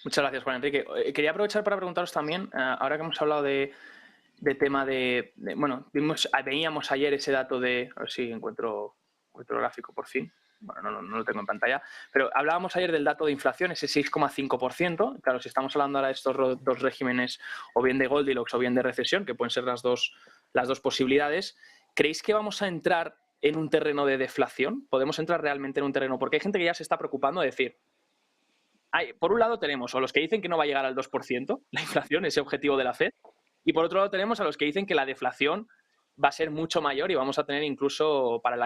Muchas gracias, Juan Enrique. Quería aprovechar para preguntaros también, ahora que hemos hablado de tema bueno, veíamos ayer ese dato a ver si encuentro gráfico por fin. Bueno, no lo tengo en pantalla, pero hablábamos ayer del dato de inflación, ese 6,5%. Claro, si estamos hablando ahora de estos dos regímenes, o bien de Goldilocks o bien de recesión, que pueden ser las dos posibilidades, ¿creéis que vamos a entrar en un terreno de deflación? ¿Podemos entrar realmente en un terreno? Porque hay gente que ya se está preocupando de decir, por un lado tenemos a los que dicen que no va a llegar al 2%, la inflación, ese objetivo de la FED, y por otro lado tenemos a los que dicen que la deflación va a ser mucho mayor y vamos a tener incluso para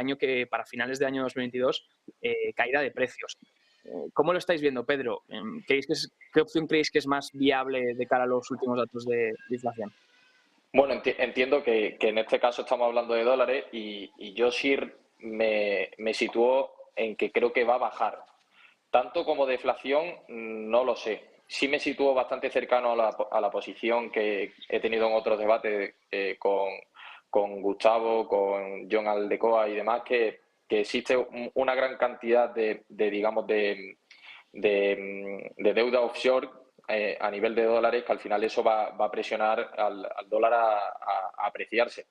para finales de año 2022, caída de precios. ¿Cómo lo estáis viendo, Pedro? ¿Qué opción creéis que es más viable de cara a los últimos datos de inflación? Bueno, entiendo que en este caso estamos hablando de dólares y yo sí me sitúo en que creo que va a bajar. Tanto como deflación, no lo sé. Sí me sitúo bastante cercano a la posición que he tenido en otros debates con Gustavo, con John Aldecoa y demás, que existe una gran cantidad digamos, de deuda offshore a nivel de dólares, que al final eso va a presionar al dólar a apreciarse.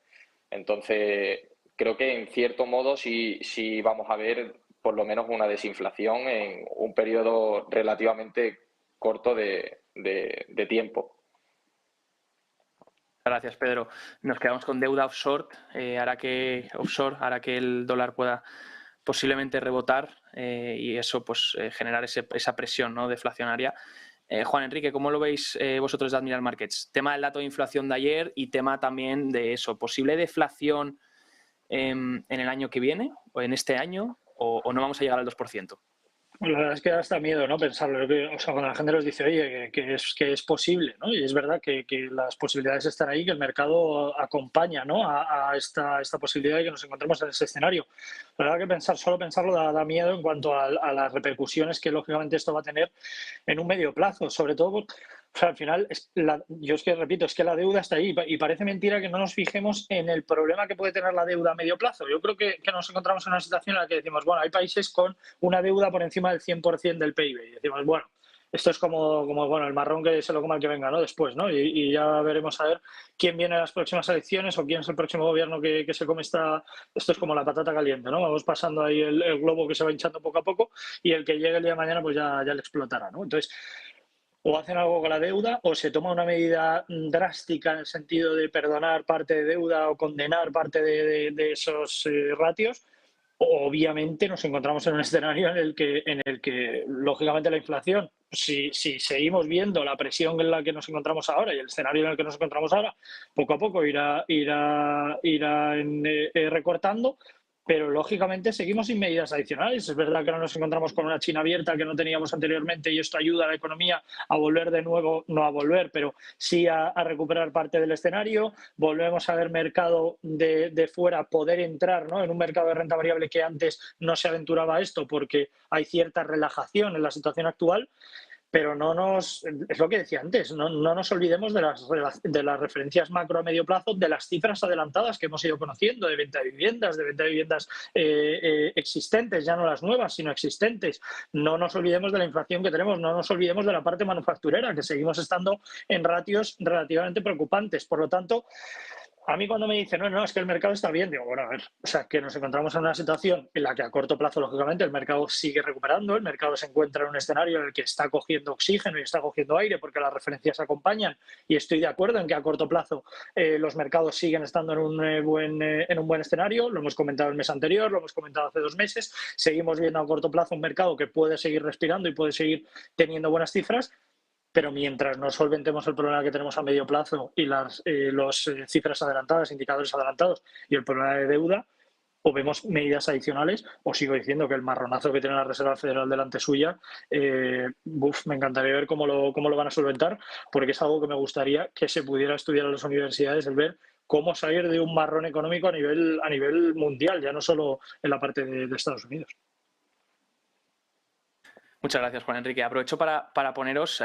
Entonces, creo que en cierto modo sí vamos a ver por lo menos una desinflación en un periodo relativamente corto de tiempo. Gracias, Pedro. Nos quedamos con deuda offshore, hará que el dólar pueda posiblemente rebotar y eso pues generar esa presión, ¿no?, deflacionaria. Juan Enrique, ¿cómo lo veis vosotros de Admiral Markets? Tema del dato de inflación de ayer y tema también de eso, posible deflación en el año que viene o en este año o no vamos a llegar al 2%. Bueno, la verdad es que da hasta miedo, ¿no?, pensarlo. O sea, cuando la gente nos dice, oye, que es posible, ¿no? Y es verdad que las posibilidades están ahí, que el mercado acompaña, ¿no?, a esta posibilidad de que nos encontremos en ese escenario. La verdad que solo pensarlo da miedo en cuanto a las repercusiones que lógicamente esto va a tener en un medio plazo, sobre todo. O sea, al final, yo es que repito, es que la deuda está ahí y parece mentira que no nos fijemos en el problema que puede tener la deuda a medio plazo. Yo creo que nos encontramos en una situación en la que decimos, bueno, hay países con una deuda por encima del 100% del PIB y decimos, bueno, esto es como bueno, el marrón que se lo coma el que venga, ¿no?, después, ¿no? Y ya veremos a ver quién viene a las próximas elecciones o quién es el próximo gobierno que se come esto es como la patata caliente, ¿no? Vamos pasando ahí el globo que se va hinchando poco a poco y el que llegue el día de mañana pues ya le explotará, ¿no? Entonces, o hacen algo con la deuda o se toma una medida drástica en el sentido de perdonar parte de deuda o condenar parte de esos ratios. Obviamente nos encontramos en un escenario en el que lógicamente la inflación, si seguimos viendo la presión en la que nos encontramos ahora y el escenario en el que nos encontramos ahora, poco a poco irá recortando, pero lógicamente seguimos sin medidas adicionales. Es verdad que ahora nos encontramos con una China abierta que no teníamos anteriormente y esto ayuda a la economía a volver de nuevo, no a volver, pero sí a recuperar parte del escenario. Volvemos a ver mercado de fuera poder entrar, ¿no?, en un mercado de renta variable que antes no se aventuraba a esto porque hay cierta relajación en la situación actual. Pero es lo que decía antes, no nos olvidemos de las referencias macro a medio plazo, de las cifras adelantadas que hemos ido conociendo de venta de viviendas existentes, ya no las nuevas, sino existentes. No nos olvidemos de la inflación que tenemos, no nos olvidemos de la parte manufacturera, que seguimos estando en ratios relativamente preocupantes. Por lo tanto, a mí cuando me dicen, no, es que el mercado está bien, digo, bueno, a ver, o sea, que nos encontramos en una situación en la que a corto plazo, lógicamente, el mercado sigue recuperando, el mercado se encuentra en un escenario en el que está cogiendo oxígeno y está cogiendo aire porque las referencias acompañan y estoy de acuerdo en que a corto plazo los mercados siguen estando en un buen escenario, lo hemos comentado el mes anterior, lo hemos comentado hace 2 meses, seguimos viendo a corto plazo un mercado que puede seguir respirando y puede seguir teniendo buenas cifras. Pero mientras no solventemos el problema que tenemos a medio plazo y las cifras adelantadas, indicadores adelantados y el problema de deuda, o vemos medidas adicionales, o sigo diciendo que el marronazo que tiene la Reserva Federal delante suya, me encantaría ver cómo lo van a solventar, porque es algo que me gustaría que se pudiera estudiar en las universidades, el ver cómo salir de un marrón económico a nivel mundial, ya no solo en la parte de Estados Unidos. Muchas gracias, Juan Enrique. Aprovecho para poneros